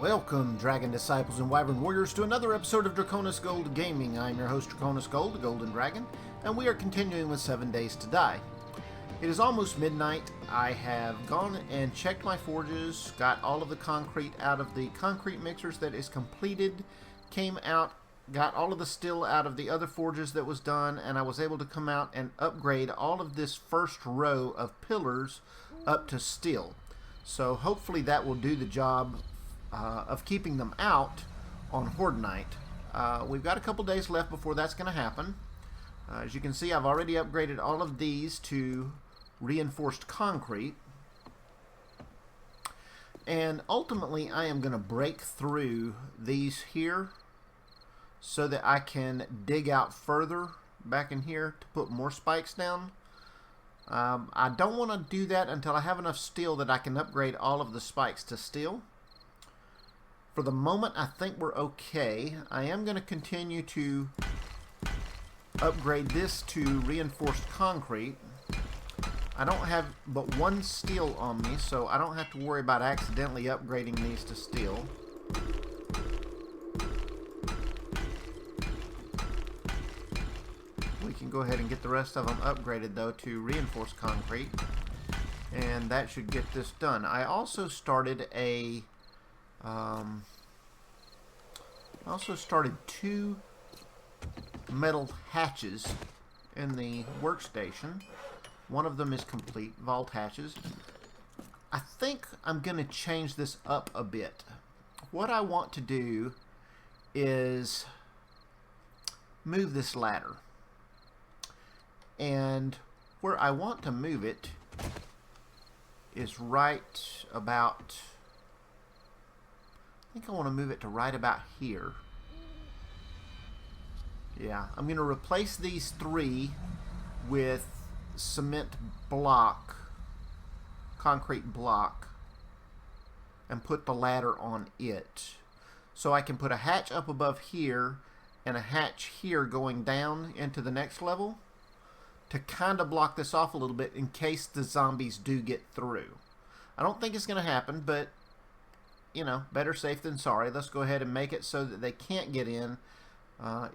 Welcome, Dragon Disciples and Wyvern Warriors, to another episode of Draconis Gold Gaming. I'm your host, Draconis Gold, the Golden Dragon, and we are continuing with 7 Days to Die. It is almost midnight. I have gone and checked my forges, got all of the concrete out of the concrete mixers that is completed, came out, got all of the steel out of the other forges that was done, and I was able to come out and upgrade all of this first row of pillars up to steel. So hopefully that will do the job of keeping them out on Horde Night. We've got a couple days left before that's going to happen. As you can see, I've already upgraded all of these to reinforced concrete. And ultimately, I am going to break through these here so that I can dig out further back in here to put more spikes down. I don't want to do that until I have enough steel that I can upgrade all of the spikes to steel. For the moment, I think we're okay. I am going to continue to upgrade this to reinforced concrete. I don't have but one steel on me, so I don't have to worry about accidentally upgrading these to steel. We can go ahead and get the rest of them upgraded, though, to reinforced concrete. And that should get this done. I also started a... two metal hatches in the workstation. One of them is complete, vault hatches. I think I'm going to change this up a bit. What I want to do is move this ladder. And where I want to move it is right about... I think I want to move it to right about here. Yeah, I'm going to replace these three with cement block, concrete block, and put the ladder on it. So I can put a hatch up above here and a hatch here going down into the next level to kind of block this off a little bit in case the zombies do get through. I don't think it's going to happen, but you know, better safe than sorry. Let's go ahead and make it so that they can't get in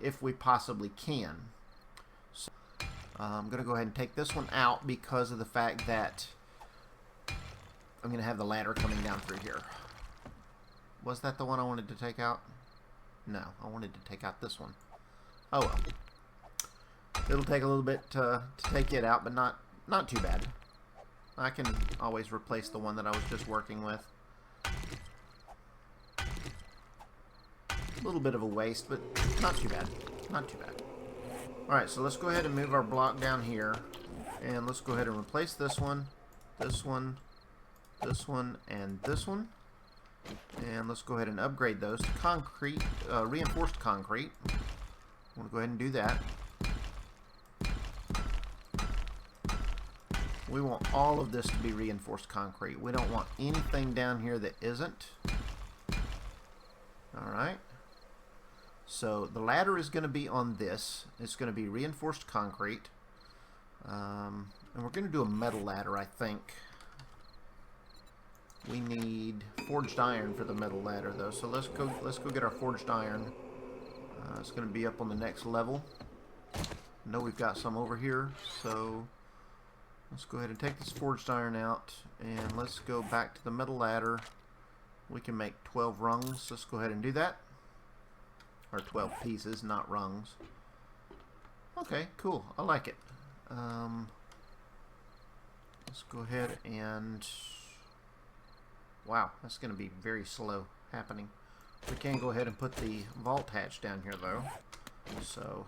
if we possibly can. So, I'm going to go ahead and take this one out because of the fact that I'm going to have the ladder coming down through here. Was that the one I wanted to take out? No, I wanted to take out this one. Oh well. It'll take a little bit to take it out, but not too bad. I can always replace the one that I was just working with. A little bit of a waste, but not too bad. Not too bad. Alright, so let's go ahead and move our block down here. And let's go ahead and replace this one, this one, this one, and this one. And let's go ahead and upgrade those to concrete, reinforced concrete. I'm going to go ahead and do that. We want all of this to be reinforced concrete. We don't want anything down here that isn't. Alright. So the ladder is going to be on this. It's going to be reinforced concrete. And we're going to do a metal ladder, I think. We need forged iron for the metal ladder, though. So let's go get our forged iron. It's going to be up on the next level. I know we've got some over here, so let's go ahead and take this forged iron out, and let's go back to the metal ladder. We can make 12 rungs. Let's go ahead and do that. Or 12 pieces, not rungs. Okay, cool. I like it. Let's go ahead and... Wow, that's going to be very slow happening. We can go ahead and put the vault hatch down here, though. So...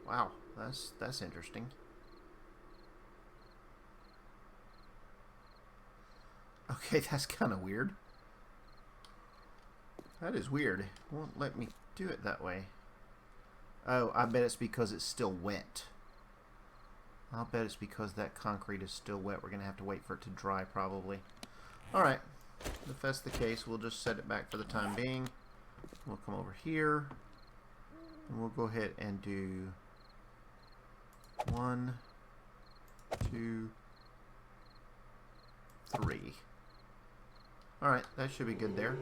Wow, that's interesting. Okay, that's kind of weird. That is weird. It won't let me do it that way. Oh, I bet it's because it's still wet. I'll bet it's because that concrete is still wet. We're going to have to wait for it to dry, probably. Alright. If that's the case, we'll just set it back for the time being. We'll come over here, and we'll go ahead and do 1, 2, 3. Alright, that should be good there.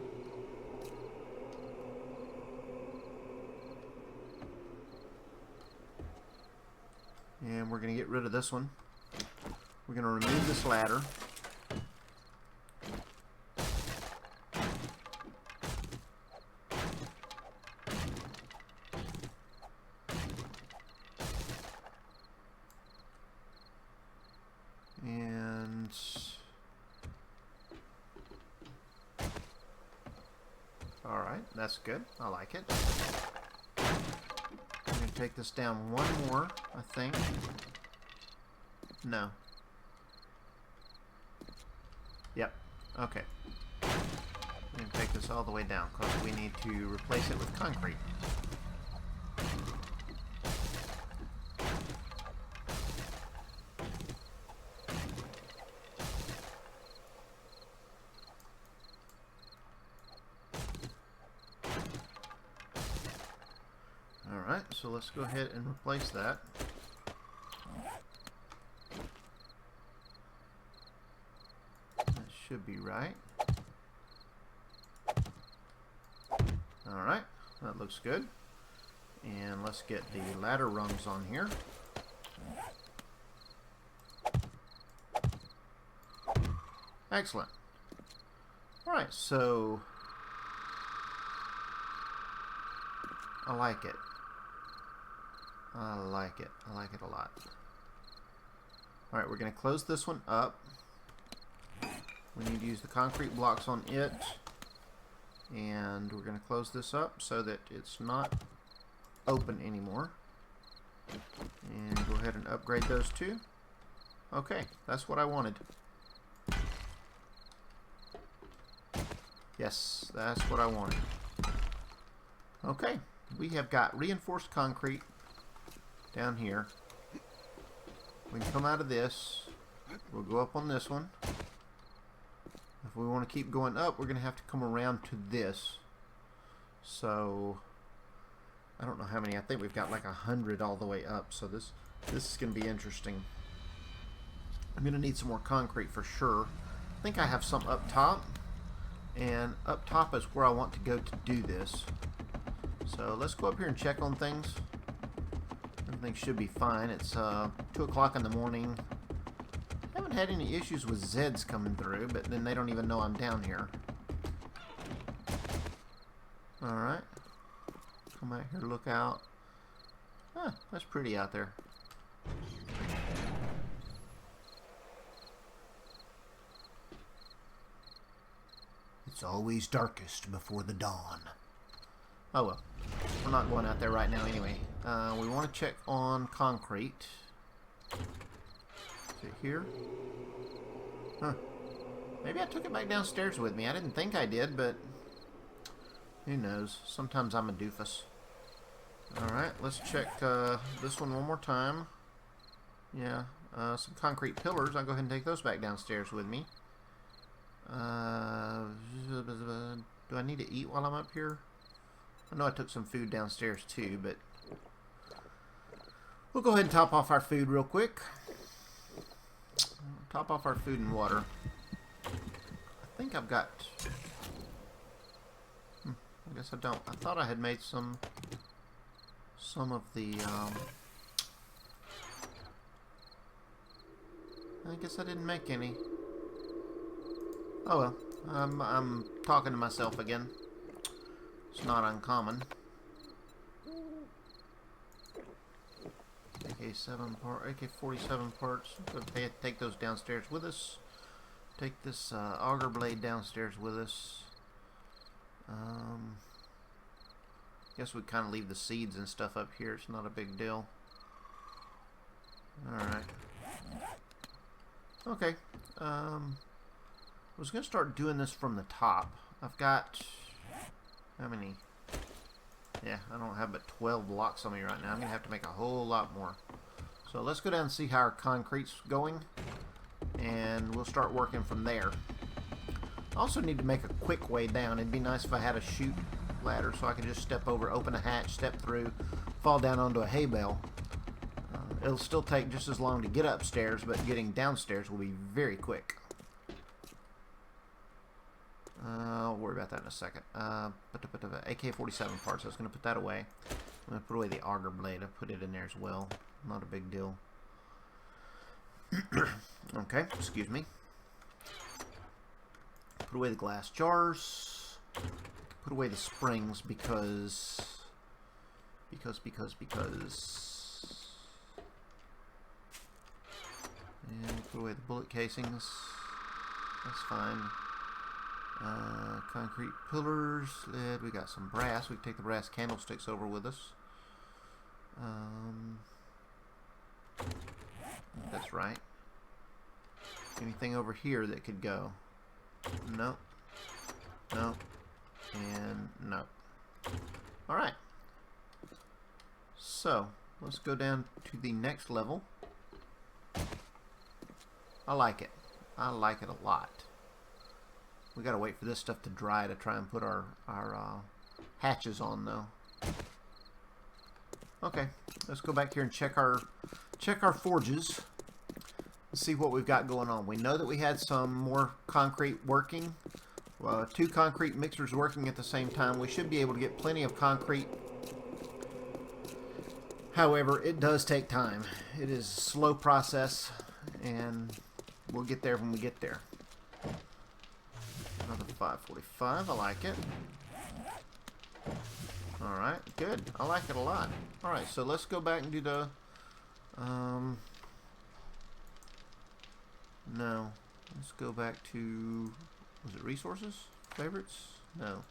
And we're going to get rid of this one. We're going to remove this ladder. And alright, that's good. I like it. I'm going to take this down one more, I think. No. Yep. Okay. I'm going to take this all the way down because we need to replace it with concrete. Alright, so let's go ahead and replace that. That should be right. Alright, that looks good. And let's get the ladder rungs on here. Excellent. Alright, so I like it. I like it. I like it a lot. Alright, we're going to close this one up. We need to use the concrete blocks on it. And we're going to close this up so that it's not open anymore. And go ahead and upgrade those two. Okay, that's what I wanted. Yes, that's what I wanted. Okay, we have got reinforced concrete down here. We can come out of this. We'll go up on this one. If we want to keep going up, we're going to have to come around to this. So, I don't know how many. I think we've got like 100 all the way up. So this is going to be interesting. I'm going to need some more concrete for sure. I think I have some up top. And up top is where I want to go to do this. So let's go up here and check on things. Everything should be fine. It's 2 o'clock in the morning. I haven't had any issues with Zeds coming through, but then they don't even know I'm down here. Alright. Come out here, look out. Huh, that's pretty out there. It's always darkest before the dawn. Oh well. We're not going out there right now anyway. We want to check on concrete. Is it here? Huh. Maybe I took it back downstairs with me. I didn't think I did, but who knows? Sometimes I'm a doofus. Alright, let's check this one more time. Yeah, some concrete pillars. I'll go ahead and take those back downstairs with me. Do I need to eat while I'm up here? I know I took some food downstairs too, but we'll go ahead and top off our food real quick. Top off our food and water. I think I've got... I guess I don't. I thought I had made some of the... I guess I didn't make any. Oh well. I'm talking to myself again. It's not uncommon. AK-47 parts. Go take those downstairs with us. Take this auger blade downstairs with us. Guess we kind of leave the seeds and stuff up here. It's not a big deal. Alright. Okay. I was going to start doing this from the top. I've got... how many? Yeah, I don't have but 12 blocks on me right now. I'm going to have to make a whole lot more. So let's go down and see how our concrete's going. And we'll start working from there. I also need to make a quick way down. It'd be nice if I had a chute ladder, so I can just step over, open a hatch, step through, fall down onto a hay bale. It'll still take just as long to get upstairs, but getting downstairs will be very quick. I'll worry about that in a second. AK-47 parts, I was going to put that away. I'm going to put away the auger blade. I put it in there as well. Not a big deal. Okay, excuse me. Put away the glass jars. Put away the springs because... And put away the bullet casings. That's fine. Concrete pillars, lead. We got some brass. We can take the brass candlesticks over with us. That's right. Anything over here that could go? No. No. And no. Alright. So, let's go down to the next level. I like it. I like it a lot. We gotta wait for this stuff to dry to try and put our hatches on, though. Okay, let's go back here and check our forges. Let's see what we've got going on. We know that we had some more concrete working. 2 concrete mixers working at the same time. We should be able to get plenty of concrete. However, it does take time. It is a slow process, and we'll get there when we get there. Another 545. I like it. Alright, good. I like it a lot. Alright, so let's go back and do the... No. Let's go back to... Was it resources? Favorites? No.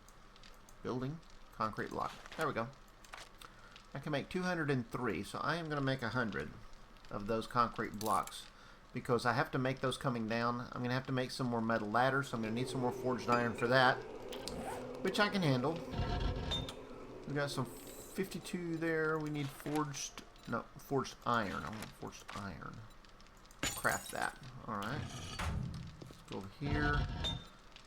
Building. Concrete block. There we go. I can make 203, so I am going to make 100 of those concrete blocks. Because I have to make those coming down. I'm going to have to make some more metal ladders, so I'm going to need some more forged iron for that. Which I can handle. We got some 52 there. We need forged... No, forged iron. I want forged iron. Craft that. Alright. Let's go over here.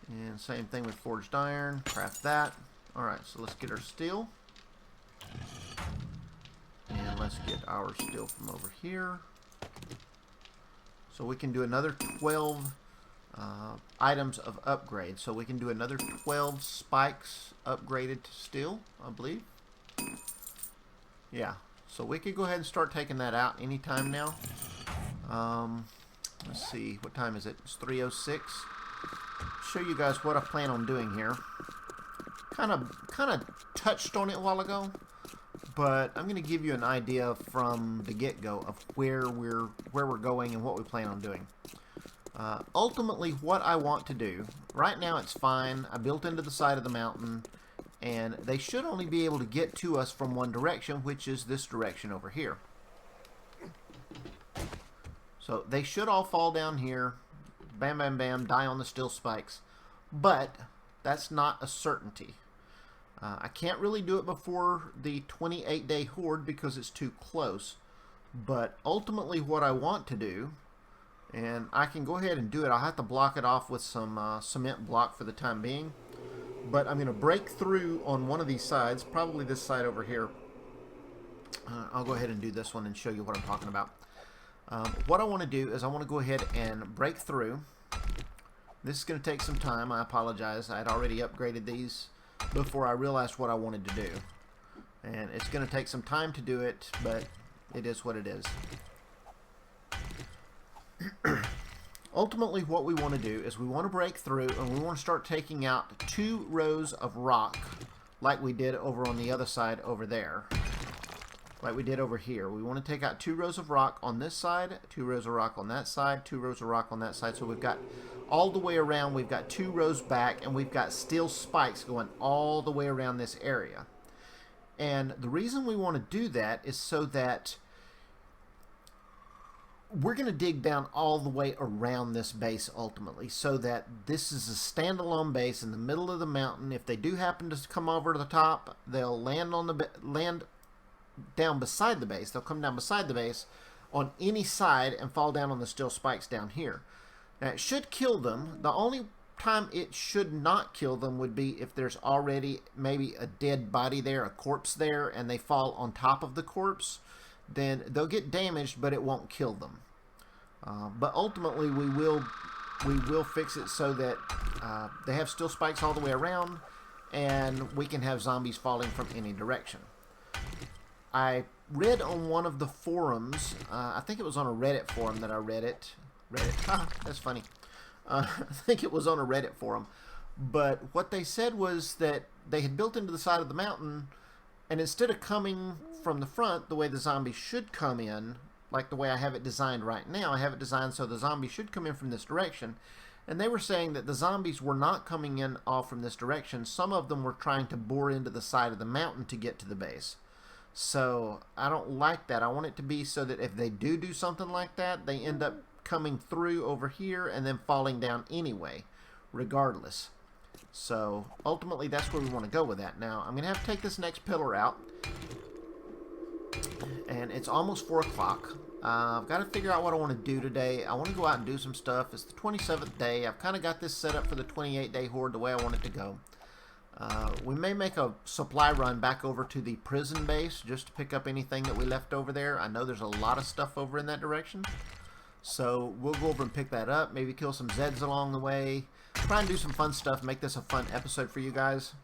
And same thing with forged iron. Craft that. Alright, so let's get our steel. And let's get our steel from over here. So we can do another 12 items of upgrade. So we can do another 12 spikes upgraded to steel, I believe. Yeah. So we could go ahead and start taking that out anytime now. Let's see. What time is it? It's 3:06. Show you guys what I plan on doing here. Kind of touched on it a while ago. But I'm going to give you an idea from the get-go of where we're going and what we plan on doing. Ultimately, what I want to do, right now it's fine. I built into the side of the mountain, and they should only be able to get to us from one direction, which is this direction over here. So they should all fall down here, bam, bam, bam, die on the steel spikes. But that's not a certainty. I can't really do it before the 28-day horde because it's too close. But ultimately what I want to do, and I can go ahead and do it, I'll have to block it off with some cement block for the time being. But I'm going to break through on one of these sides, probably this side over here. I'll go ahead and do this one and show you what I'm talking about. What I want to do is I want to go ahead and break through. This is going to take some time. I apologize. I had already upgraded these before I realized what I wanted to do. And it's going to take some time to do it, but it is what it is. Ultimately, what we want to do is we want to break through and we want to start taking out 2 rows of rock like we did over on the other side over there. Like we did over here. We want to take out 2 rows of rock on this side, 2 rows of rock on that side, 2 rows of rock on that side. So we've got all the way around, we've got 2 rows back, and we've got steel spikes going all the way around this area. And the reason we want to do that is so that we're going to dig down all the way around this base ultimately, so that this is a standalone base in the middle of the mountain. If they do happen to come over to the top, they'll land down beside the base. They'll come down beside the base on any side and fall down on the steel spikes down here. Now, it should kill them. The only time it should not kill them would be if there's already maybe a dead body there, a corpse there, and they fall on top of the corpse. Then they'll get damaged, but it won't kill them. But ultimately, we will fix it so that they have steel spikes all the way around, and we can have zombies falling from any direction. I read on one of the forums, I think it was on a Reddit forum that I read it. Reddit, that's funny. I think it was on a Reddit forum. But what they said was that they had built into the side of the mountain, and instead of coming from the front the way the zombies should come in, like the way I have it designed right now, I have it designed so the zombies should come in from this direction. And they were saying that the zombies were not coming in all from this direction. Some of them were trying to bore into the side of the mountain to get to the base. So I don't like that. I want it to be so that if they do something like that, they end up coming through over here and then falling down anyway, regardless. So ultimately that's where we want to go with that. Now I'm going to have to take this next pillar out. And it's almost 4 o'clock. I've got to figure out what I want to do today. I want to go out and do some stuff. It's the 27th day. I've kind of got this set up for the 28-day horde the way I want it to go. We may make a supply run back over to the prison base just to pick up anything that we left over there. I know there's a lot of stuff over in that direction. So we'll go over and pick that up. Maybe kill some Zeds along the way. Try and do some fun stuff. Make this a fun episode for you guys.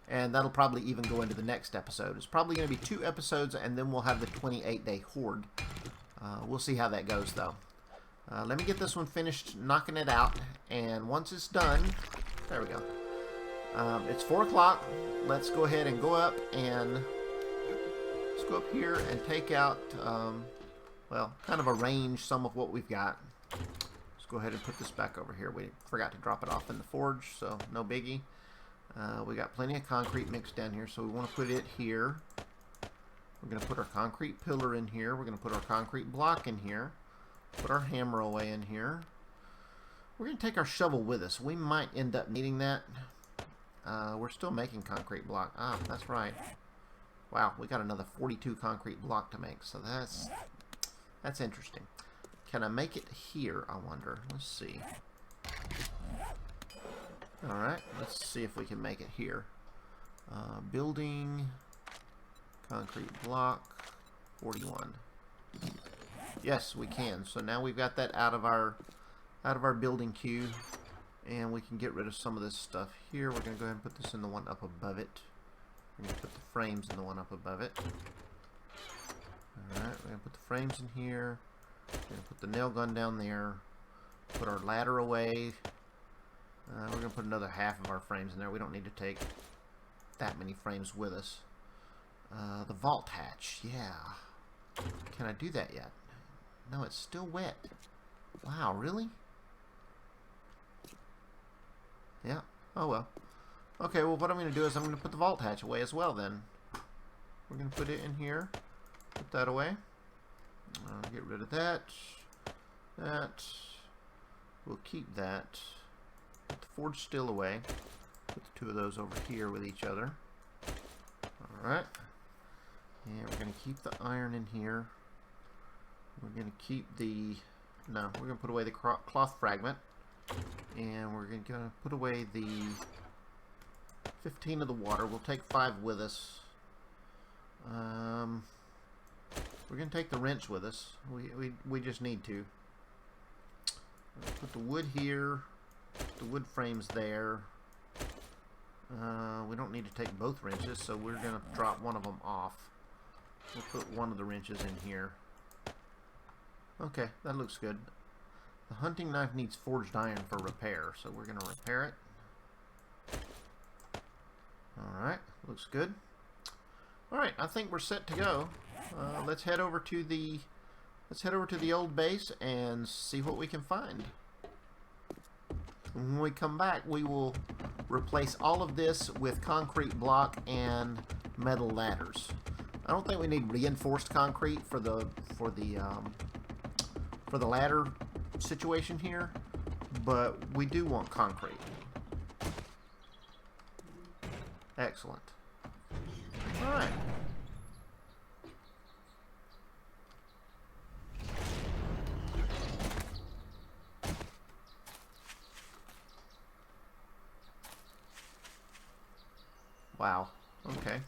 And that'll probably even go into the next episode. It's probably going to be 2 episodes, and then we'll have the 28-day horde. We'll see how that goes, though. Let me get this one finished, knocking it out. And once it's done, there we go. It's 4 o'clock. Let's go ahead and go up and let's go up here and take out, well, kind of arrange some of what we've got. Let's go ahead and put this back over here. We forgot to drop it off in the forge, so no biggie. We got plenty of concrete mixed down here, so we want to put it here. We're going to put our concrete pillar in here. We're going to put our concrete block in here. Put our hammer away in here. We're going to take our shovel with us. We might end up needing that. We're still making concrete block. Ah, that's right. Wow, we got another 42 concrete block to make, so that's interesting. Can I make it here, I wonder? Let's see. Alright, let's see if we can make it here. Building, concrete block, 41. Yes, we can. So now we've got that out of our building queue, and we can get rid of some of this stuff here. We're going to go ahead and put this in the one up above it. We're going to put the frames in the one up above it. Alright, we're going to put the frames in here. We're going to put the nail gun down there. Put our ladder away. We're going to put another half of our frames in there. We don't need to take that many frames with us. The vault hatch, yeah. Can I do that yet? No, it's still wet. Wow, really? Yeah. Oh, well. Okay, well, what I'm going to do is I'm going to put the vault hatch away as well, then. We're going to put it in here. Put that away. Get rid of that. That. We'll keep that. Put the forge steel away. Put the 2 of those over here with each other. Alright. And we're going to keep the iron in here. We're going to keep the... No, we're going to put away the cloth fragment. And we're going to put away the 15 of the water. We'll take 5 with us. We're going to take the wrench with us. We just need to. Put the wood here. The wood frames there. We don't need to take both wrenches, so we're going to drop one of them off. We'll put one of the wrenches in here. Okay, that looks good. The hunting knife needs forged iron for repair, so we're going to repair it. Alright, looks good. Alright, I think we're set to go. Let's head over to the old base and see what we can find. When we come back, we will replace all of this with concrete block and metal ladders. I don't think we need reinforced concrete for the ladder situation here, but we do want concrete. Excellent. All right. Wow. Okay.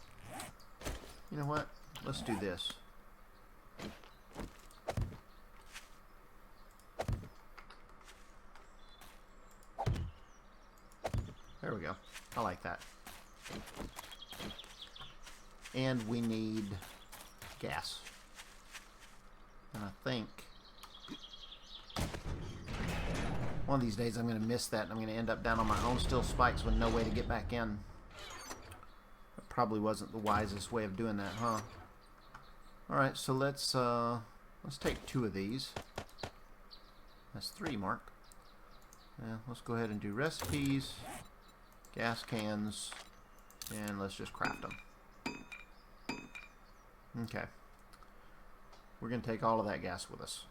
You know what? Let's do this. There we go. I like that. And we need gas. And I think one of these days I'm going to miss that and I'm going to end up down on my own steel spikes with no way to get back in. That probably wasn't the wisest way of doing that, huh? Alright, so let's take 2 of these. That's 3, Mark. Yeah, let's go ahead and do recipes, gas cans, and let's just craft them. Okay. We're going to take all of that gas with us.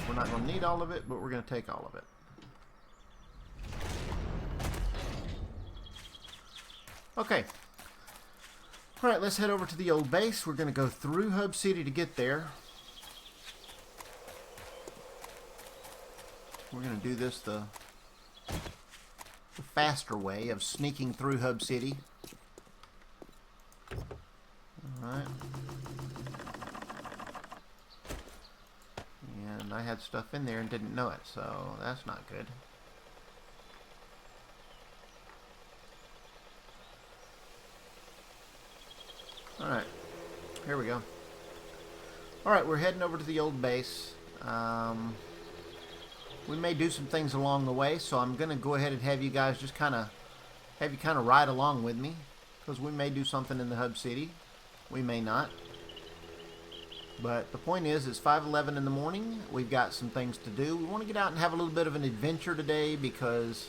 We're not going to need all of it, but we're going to take all of it. Okay. Alright, let's head over to the old base. We're going to go through Hub City to get there. We're going to do this the faster way of sneaking through Hub City. Alright. And I had stuff in there and didn't know it, so that's not good. Alright. Here we go. Alright, we're heading over to the old base. We may do some things along the way, so I'm going to go ahead and have you guys just kind of ride along with me, because we may do something in the Hub City. We may not. But the point is, it's 5:11 in the morning. We've got some things to do. We want to get out and have a little bit of an adventure today, because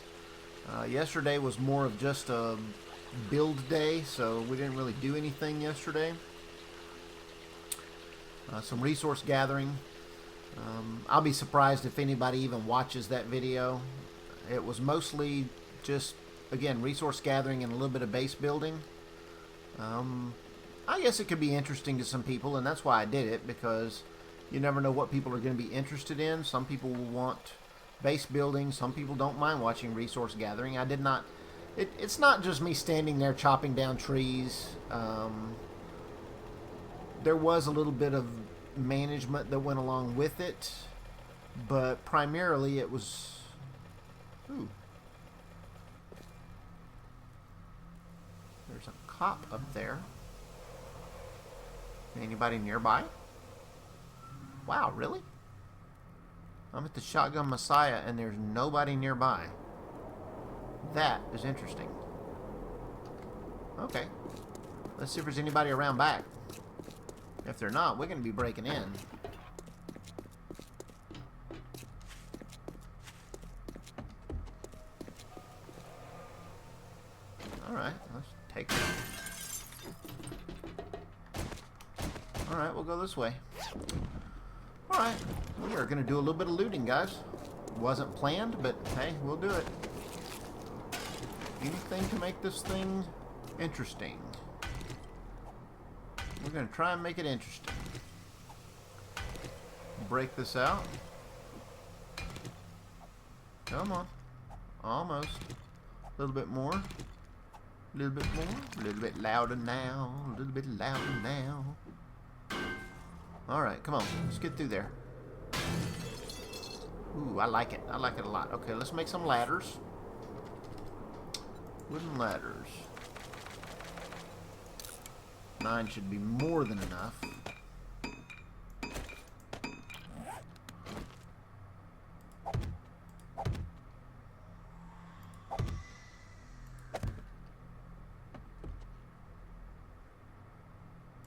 yesterday was more of just a build day, so we didn't really do anything yesterday. Some resource gathering. I'll be surprised if anybody even watches that video. It was mostly just, again, resource gathering and a little bit of base building. I guess it could be interesting to some people, and that's why I did it, because you never know what people are going to be interested in. Some people will want base building. Some people don't mind watching resource gathering. I did not. It's not just me standing there chopping down trees. There was a little bit of management that went along with it, but primarily it was... Ooh. There's a cop up there. Anybody nearby? Wow, really? I'm at the Shotgun Messiah and there's nobody nearby. That is interesting. Okay. Let's see if there's anybody around back. If they're not, we're going to be breaking in. Alright, let's take it. Alright, we'll go this way. Alright, we are going to do a little bit of looting, guys. Wasn't planned, but hey, we'll do it. Anything to make this thing interesting. We're going to try and make it interesting. Break this out. Come on. Almost. A little bit more. A little bit more. A little bit louder now. A little bit louder now. Alright, come on. Let's get through there. Ooh, I like it. I like it a lot. Okay, let's make some ladders. Wooden ladders. 9 should be more than enough.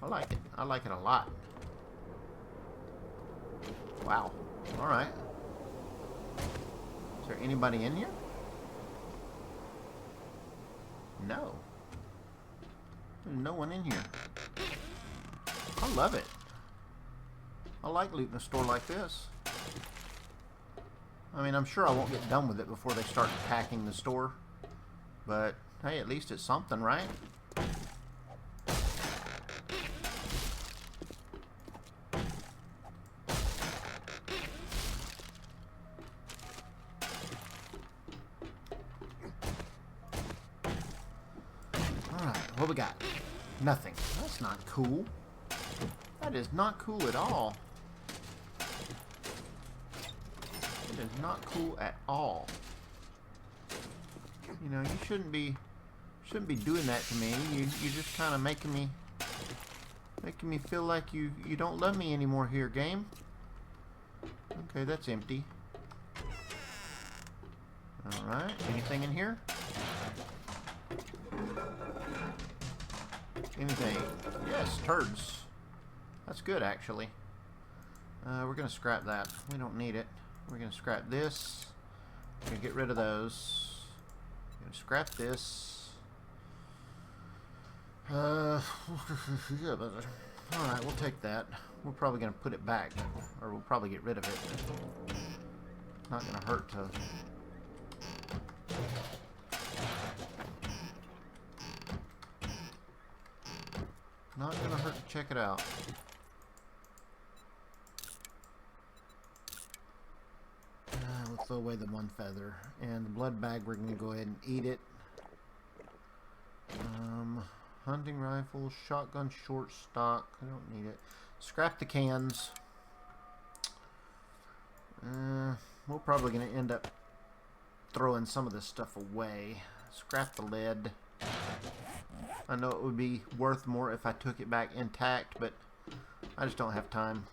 I like it. I like it a lot. Wow. Alright. Is there anybody in here? No. There's no one in here. I love it. I like looting a store like this. I mean, I'm sure I won't get done with it before they start attacking the store. But, hey, at least it's something, right? what we got? Nothing. That's not cool. That is not cool at all. It is not cool at all. You know, you shouldn't be doing that to me. You're just kind of making me feel like you don't love me anymore here, game. Okay, that's empty. Alright, anything in here? Anything? Yes, turds. That's good, actually. We're going to scrap that. We don't need it. We're going to scrap this. We're going to get rid of those. We're going to scrap this. Alright, we'll take that. We're probably going to put it back. Or we'll probably get rid of it. Not going to hurt to... Not going to hurt to check it out. We'll throw away the one feather. And the blood bag, we're going to go ahead and eat it. Hunting rifle, shotgun short stock. I don't need it. Scrap the cans. We're probably going to end up throwing some of this stuff away. Scrap the lead. I know it would be worth more if I took it back intact, but I just don't have time.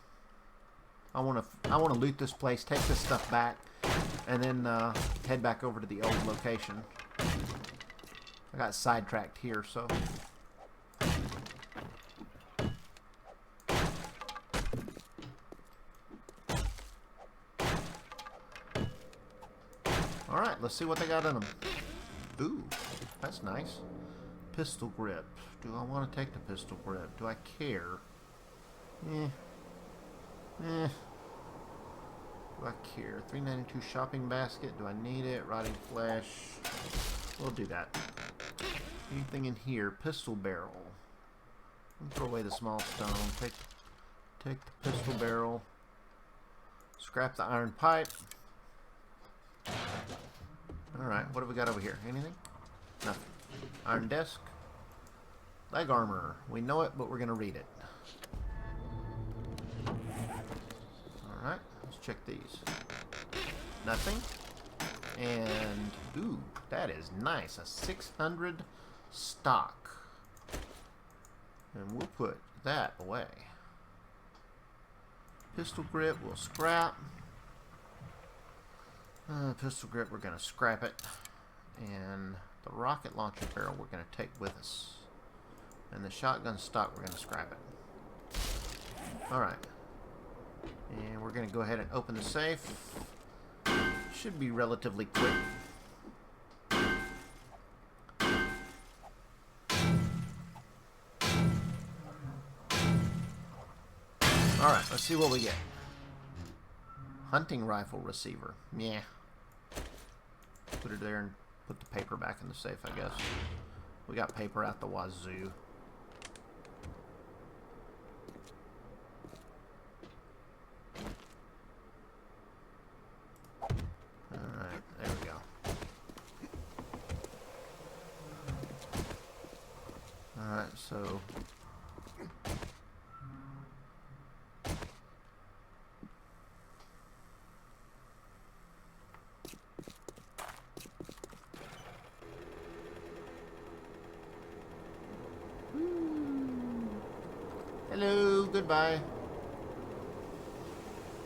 I want to loot this place, take this stuff back, and then head back over to the old location. I got sidetracked here, so. Alright, let's see what they got in them. Ooh, that's nice. Pistol grip. Do I want to take the pistol grip? Do I care? Do I care? 392 shopping basket. Do I need it? Rotting flesh. We'll do that. Anything in here? Pistol barrel. Throw away the small stone. Take the pistol barrel. Scrap the iron pipe. Alright, what have we got over here? Anything? Nothing. Iron desk. Leg armor. We know it, but we're going to read it. Alright, let's check these. Nothing. And, ooh, that is nice. A 600 stock. And we'll put that away. Pistol grip, we'll scrap. Pistol grip, we're going to scrap it. And the rocket launcher barrel we're going to take with us. And the shotgun stock we're going to scrap it. Alright. And we're going to go ahead and open the safe. Should be relatively quick. Alright, let's see what we get. Hunting rifle receiver. Yeah. Put it there and put the paper back in the safe, I guess. We got paper out the wazoo. Alright, there we go. Alright, so... Hello, goodbye.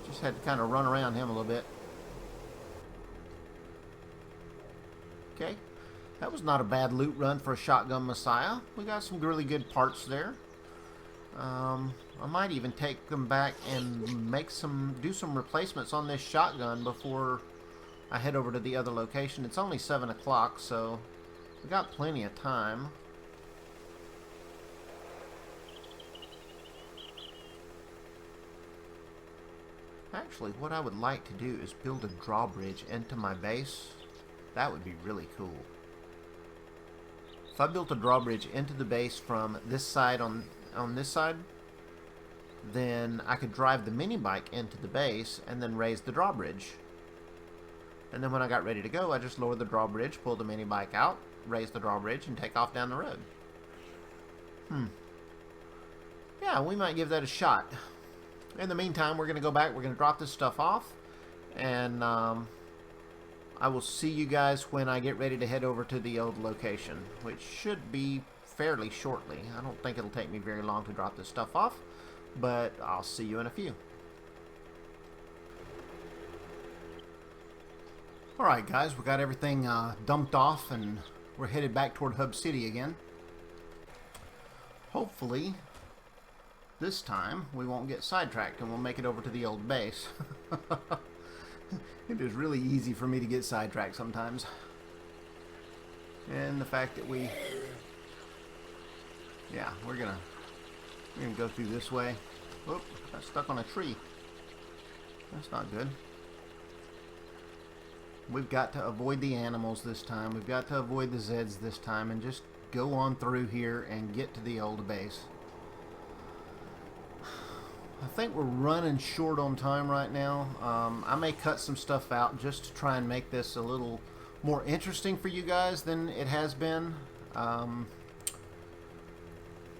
Just had to kind of run around him a little bit. Okay, that was not a bad loot run for a Shotgun Messiah. We got some really good parts there. I might even take them back and do some replacements on this shotgun before I head over to the other location. It's only 7 o'clock, so we got plenty of time. Actually, what I would like to do is build a drawbridge into my base. That would be really cool. If I built a drawbridge into the base from this side on this side, then I could drive the mini bike into the base and then raise the drawbridge. And then when I got ready to go, I just lowered the drawbridge, pulled the mini bike out, raised the drawbridge, and take off down the road. Yeah, we might give that a shot. In the meantime, we're going to go back. We're going to drop this stuff off. And I will see you guys when I get ready to head over to the old location, which should be fairly shortly. I don't think it'll take me very long to drop this stuff off, but I'll see you in a few. Alright guys, we got everything dumped off and we're headed back toward Hub City again. Hopefully, this time we won't get sidetracked and we'll make it over to the old base. It is really easy for me to get sidetracked sometimes. And the fact that we're gonna go through this way. Whoop, got stuck on a tree. That's not good. We've got to avoid the animals this time. We've got to avoid the Zeds this time and just go on through here and get to the old base. I think we're running short on time right now. I may cut some stuff out just to try and make this a little more interesting for you guys than it has been.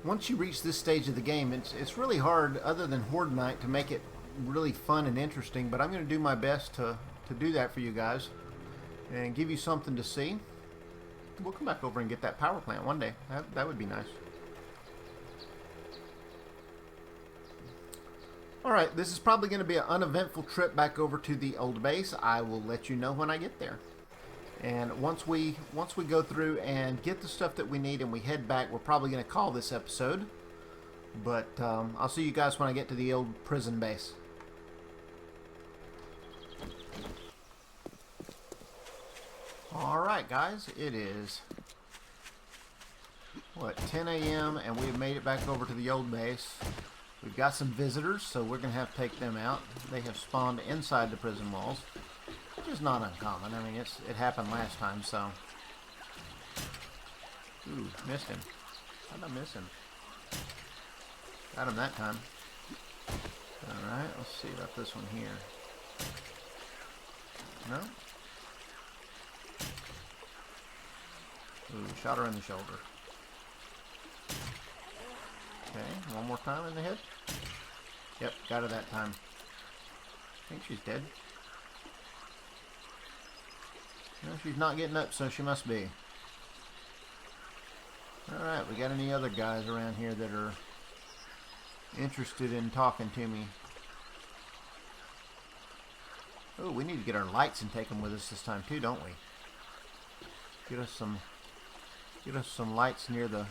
Once you reach this stage of the game, it's really hard, other than Horde Night, to make it really fun and interesting, but I'm going to do my best to do that for you guys and give you something to see. We'll come back over and get that power plant one day. That would be nice. Alright, this is probably going to be an uneventful trip back over to the old base. I will let you know when I get there. And once we go through and get the stuff that we need and we head back, we're probably going to call this episode. But I'll see you guys when I get to the old prison base. Alright guys, it is, what, 10 a.m. and we've made it back over to the old base. We've got some visitors, so we're going to have to take them out. They have spawned inside the prison walls, which is not uncommon. I mean, it happened last time, so. Ooh, missed him. How'd I miss him? Got him that time. Alright, let's see about this one here. No? Ooh, shot her in the shoulder. Okay, one more time in the head. Yep, got her that time. I think she's dead. No, she's not getting up, so she must be. Alright, we got any other guys around here that are interested in talking to me? Oh, we need to get our lights and take them with us this time too, don't we? Get us some lights near the...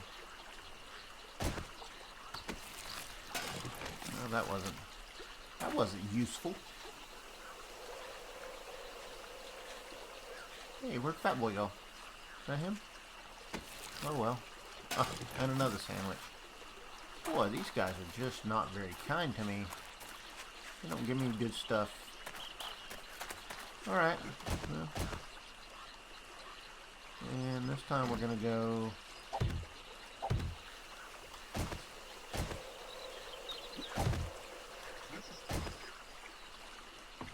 No, that wasn't useful. Hey, where'd Fat Boy go? Is that him? Oh well. Oh, and another sandwich. Boy, these guys are just not very kind to me. They don't give me good stuff. Alright. Well. And this time we're going to go...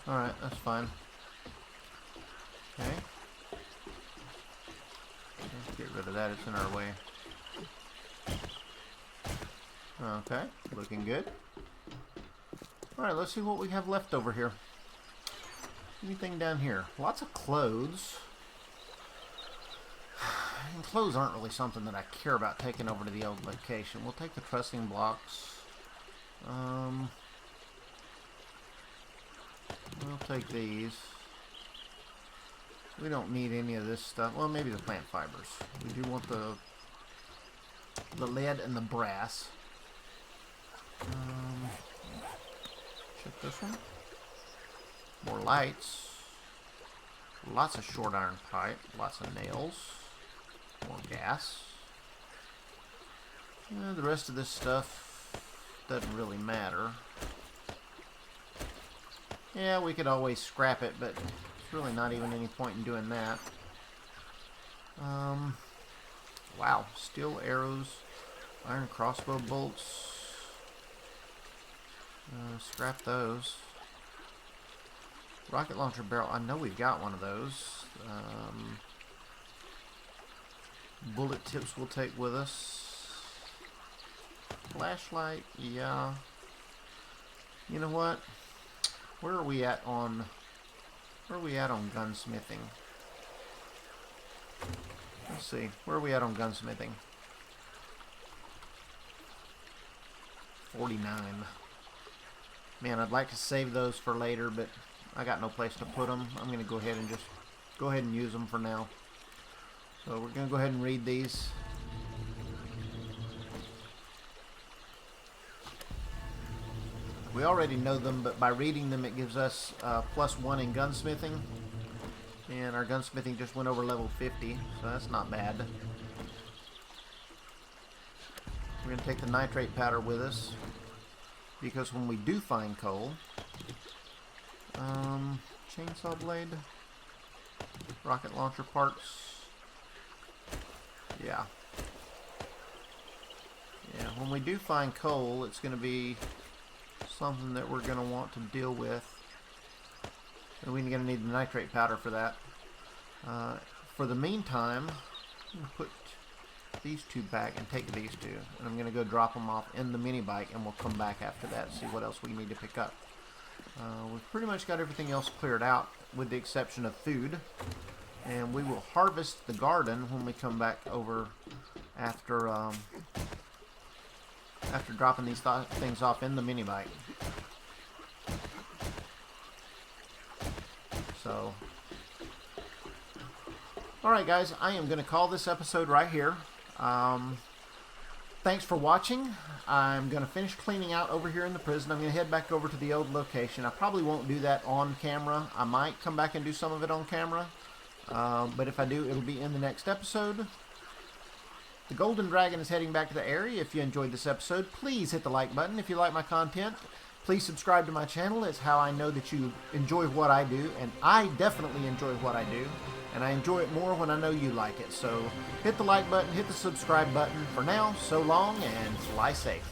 Alright, that's fine. Okay. Let's get rid of that, it's in our way. Okay, looking good. Alright, let's see what we have left over here. Anything down here? Lots of clothes. And clothes aren't really something that I care about taking over to the old location. We'll take the trussing blocks. We'll take these. We don't need any of this stuff. Well, maybe the plant fibers. We do want the lead and the brass. Check this one. More lights. Lots of short iron pipe. Lots of nails. More gas. The rest of this stuff doesn't really matter. Yeah, we could always scrap it, but there's really not even any point in doing that. Wow, steel arrows, iron crossbow bolts. Scrap those. Rocket launcher barrel, I know we've got one of those. Bullet tips we'll take with us. Flashlight, yeah. You know what? Where are we at on gunsmithing? Let's see. Where are we at on gunsmithing? 49. Man, I'd like to save those for later, but I got no place to put them. I'm going to go ahead and use them for now. So we're going to go ahead and read these. We already know them, but by reading them it gives us +1 in gunsmithing. And our gunsmithing just went over level 50, so that's not bad. We're going to take the nitrate powder with us, because when we do find coal, chainsaw blade, rocket launcher parts, yeah, when we do find coal, it's going to be something that we're going to want to deal with, and we're going to need the nitrate powder for that. For the meantime, I'm going to put these two back and take these two, and I'm going to go drop them off in the mini bike, and we'll come back after that and see what else we need to pick up. We've pretty much got everything else cleared out with the exception of food, and we will harvest the garden when we come back over after dropping these things off in the mini bike. So, alright guys, I am going to call this episode right here. Thanks for watching. I'm going to finish cleaning out over here in the prison. I'm going to head back over to the old location. I probably won't do that on camera. I might come back and do some of it on camera. But if I do, it'll be in the next episode. The Golden Dragon is heading back to the area. If you enjoyed this episode, please hit the like button. If you like my content, please subscribe to my channel. It's how I know that you enjoy what I do, and I definitely enjoy what I do, and I enjoy it more when I know you like it. So hit the like button, hit the subscribe button. For now, so long, and fly safe.